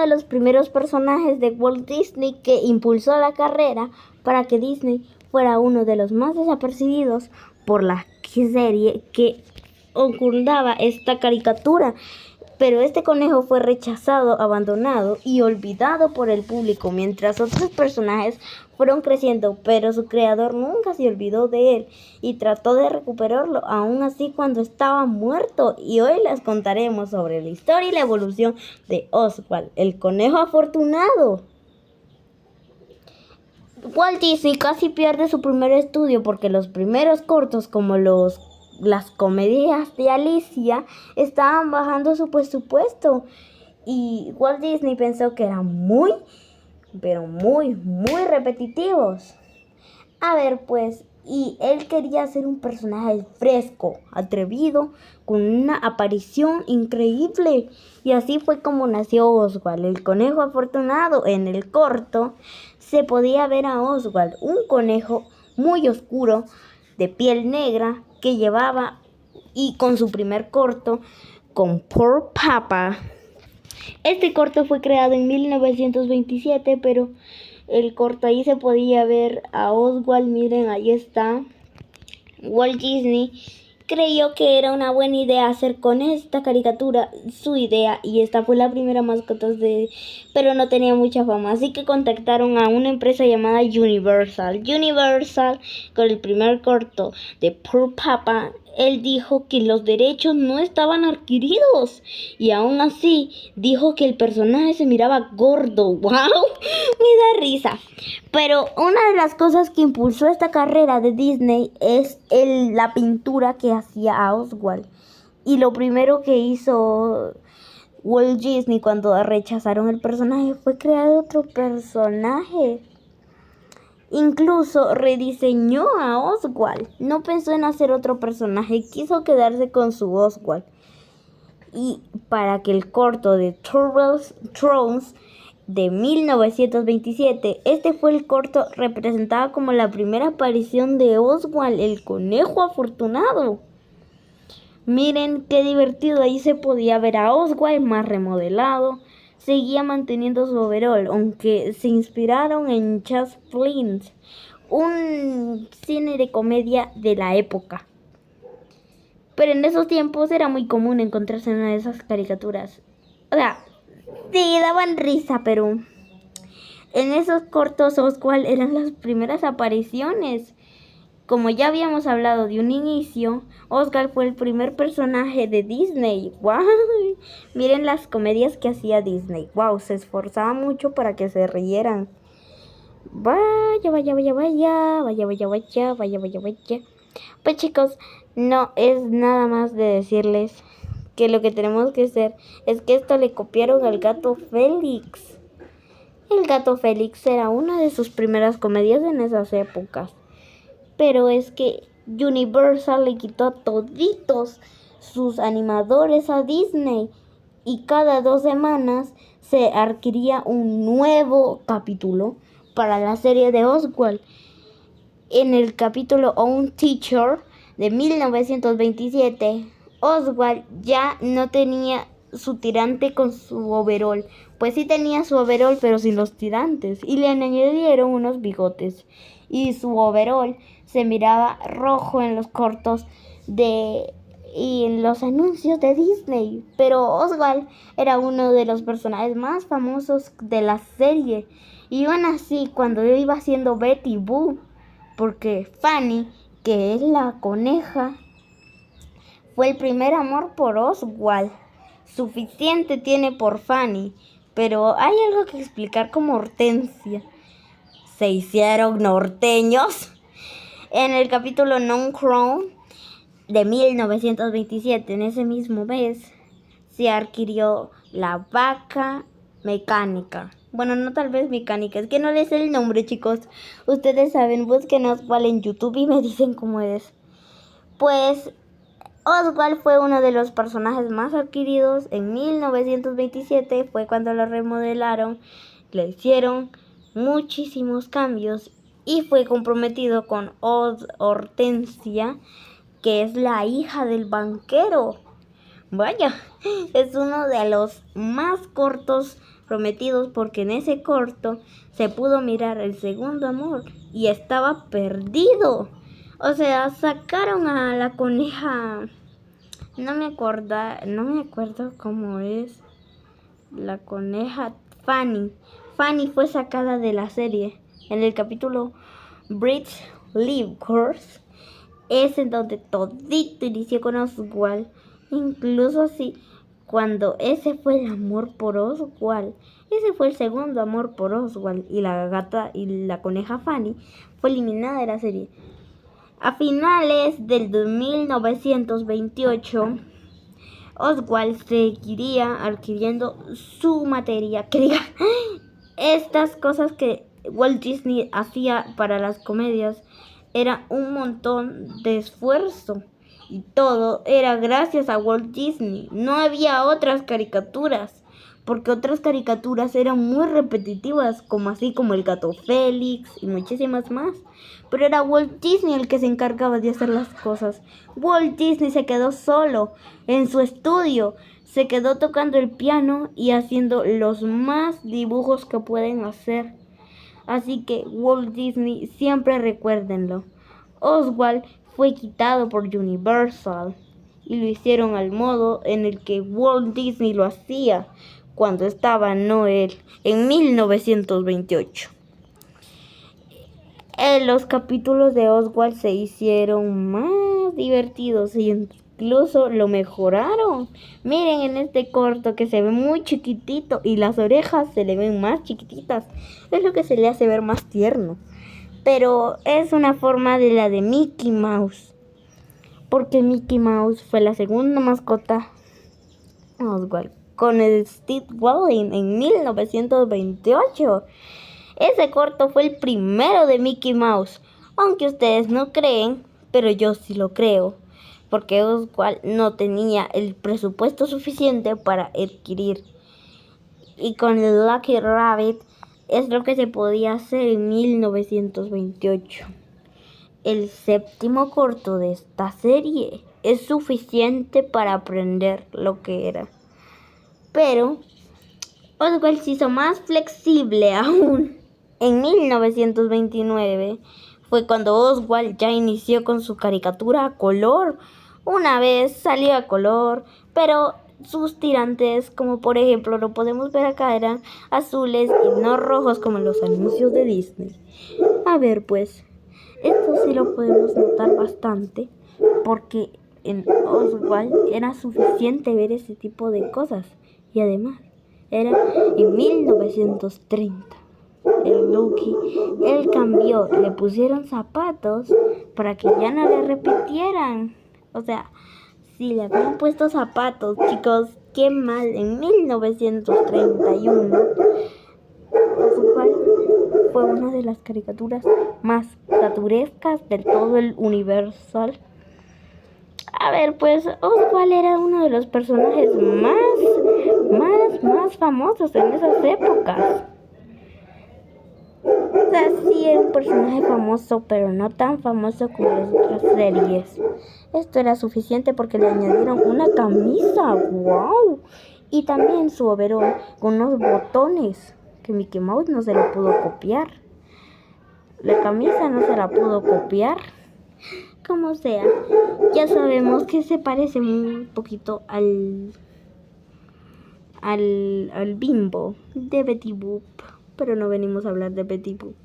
uno de los primeros personajes de Walt Disney que impulsó la carrera para que Disney fuera uno de los más desapercibidos por la serie que ocultaba esta caricatura. Pero este conejo fue rechazado, abandonado y olvidado por el público, mientras otros personajes fueron creciendo, pero su creador nunca se olvidó de él y trató de recuperarlo, aún así cuando estaba muerto. Y hoy les contaremos sobre la historia y la evolución de Oswald, el conejo afortunado. Walt Disney casi pierde su primer estudio porque los primeros cortos, como las comedias de Alicia, estaban bajando su presupuesto. Y Walt Disney pensó que eran muy repetitivos. A ver, pues, y él quería ser un personaje fresco, atrevido, con una aparición increíble. Y así fue como nació Oswald, el conejo afortunado. En el corto se podía ver a Oswald, un conejo muy oscuro, de piel negra, que llevaba, y con su primer corto, con Poor Papa. Este corto fue creado en 1927, pero el corto ahí se podía ver a Oswald. Miren, ahí está. Walt Disney creyó que era una buena idea hacer con esta caricatura su idea, y esta fue la primera mascota pero no tenía mucha fama, así que contactaron a una empresa llamada Universal, con el primer corto de Poor Papa. Él dijo que los derechos no estaban adquiridos y aún así dijo que el personaje se miraba gordo. ¡Wow! Me da risa. Pero una de las cosas que impulsó esta carrera de Disney es la pintura que hacía a Oswald. Y lo primero que hizo Walt Disney cuando rechazaron el personaje fue crear otro personaje. Incluso rediseñó a Oswald. No pensó en hacer otro personaje, quiso quedarse con su Oswald. Y para que el corto de Thrones de 1927, este fue el corto, representaba como la primera aparición de Oswald, el conejo afortunado. Miren qué divertido, ahí se podía ver a Oswald más remodelado. Seguía manteniendo su overall, aunque se inspiraron en Just Flint, un cine de comedia de la época. Pero en esos tiempos era muy común encontrarse en una de esas caricaturas. O sea, sí, daban risa, pero en esos cortos Oswald eran las primeras apariciones. Como ya habíamos hablado de un inicio, Oswald fue el primer personaje de Disney. ¡Wow! Miren las comedias que hacía Disney. ¡Wow! Se esforzaba mucho para que se rieran. Vaya. Pues chicos, no es nada más de decirles que lo que tenemos que hacer es que esto le copiaron al gato Félix. El gato Félix era una de sus primeras comedias en esas épocas. Pero es que Universal le quitó a toditos sus animadores a Disney y cada 2 semanas se adquiría un nuevo capítulo para la serie de Oswald. En el capítulo Own Teacher de 1927, Oswald ya no tenía su tirante con su overol. Pues sí tenía su overol, pero sin los tirantes, y le añadieron unos bigotes. Y su overol se miraba rojo en los cortos y en los anuncios de Disney. Pero Oswald era uno de los personajes más famosos de la serie. Y aún así, cuando yo iba haciendo Betty Boo, porque Fanny, que es la coneja, fue el primer amor por Oswald. Suficiente tiene por Fanny, pero hay algo que explicar como Hortensia. Se hicieron norteños. En el capítulo Non Crown de 1927, en ese mismo mes, se adquirió la vaca mecánica. Bueno, no tal vez mecánica, es que no les sé el nombre, chicos. Ustedes saben, busquen Oswald en YouTube y me dicen cómo es. Pues Oswald fue uno de los personajes más adquiridos. En 1927 fue cuando lo remodelaron, le hicieron muchísimos cambios y fue comprometido con Hortensia, que es la hija del banquero. Vaya, es uno de los más cortos prometidos porque en ese corto se pudo mirar el segundo amor y estaba perdido. O sea, sacaron a la coneja, no me acuerdo cómo es, la coneja Fanny. Fanny fue sacada de la serie en el capítulo Bridge Live Course. Es en donde todito inició con Oswald. Incluso así, cuando ese fue el amor por Oswald, ese fue el segundo amor por Oswald, y la gata y la coneja Fanny fue eliminada de la serie. A finales del 1928, Oswald seguiría adquiriendo su materia, estas cosas que Walt Disney hacía para las comedias era un montón de esfuerzo y todo era gracias a Walt Disney. No había otras caricaturas, porque otras caricaturas eran muy repetitivas, como el Gato Félix y muchísimas más. Pero era Walt Disney el que se encargaba de hacer las cosas. Walt Disney se quedó solo en su estudio, se quedó tocando el piano y haciendo los más dibujos que pueden hacer. Así que Walt Disney, siempre recuérdenlo. Oswald fue quitado por Universal y lo hicieron al modo en el que Walt Disney lo hacía cuando estaba Noel en 1928. Los capítulos de Oswald se hicieron más divertidos y incluso lo mejoraron. Miren en este corto que se ve muy chiquitito y las orejas se le ven más chiquititas. Es lo que se le hace ver más tierno. Pero es una forma de la de Mickey Mouse, porque Mickey Mouse fue la segunda mascota Oswald con el Steve Walling en 1928. Ese corto fue el primero de Mickey Mouse, aunque ustedes no creen, pero yo sí lo creo, porque Oswald no tenía el presupuesto suficiente para adquirir. Y con el Lucky Rabbit es lo que se podía hacer en 1928. El séptimo corto de esta serie es suficiente para aprender lo que era. Pero Oswald se hizo más flexible aún. En 1929 fue cuando Oswald ya inició con su caricatura a color. Una vez salió a color, pero sus tirantes, como por ejemplo lo podemos ver acá, eran azules y no rojos como en los anuncios de Disney. A ver, pues, esto sí lo podemos notar bastante, porque en Oswald era suficiente ver ese tipo de cosas. Y además, era en 1930. El Lucky, él cambió, le pusieron zapatos para que ya no le repitieran. O sea, si le habían puesto zapatos, chicos, qué mal. En 1931, Oswald fue una de las caricaturas más caricaturescas de todo el Universal. A ver, pues Oswald era uno de los personajes más famosos en esas épocas. O sea, sí era un personaje famoso, pero no tan famoso como las otras series. Esto era suficiente porque le añadieron una camisa, wow, y también su overol con unos botones que Mickey Mouse no se lo pudo copiar. La camisa no se la pudo copiar. Como sea, ya sabemos que se parece un poquito al Bimbo de Betty Boop, pero no venimos a hablar de Betty Boop.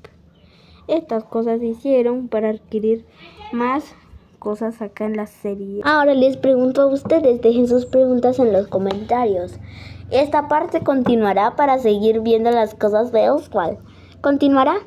Estas cosas se hicieron para adquirir más cosas acá en la serie. Ahora les pregunto a ustedes, dejen sus preguntas en los comentarios. Esta parte continuará para seguir viendo las cosas de Oswald. ¿Continuará?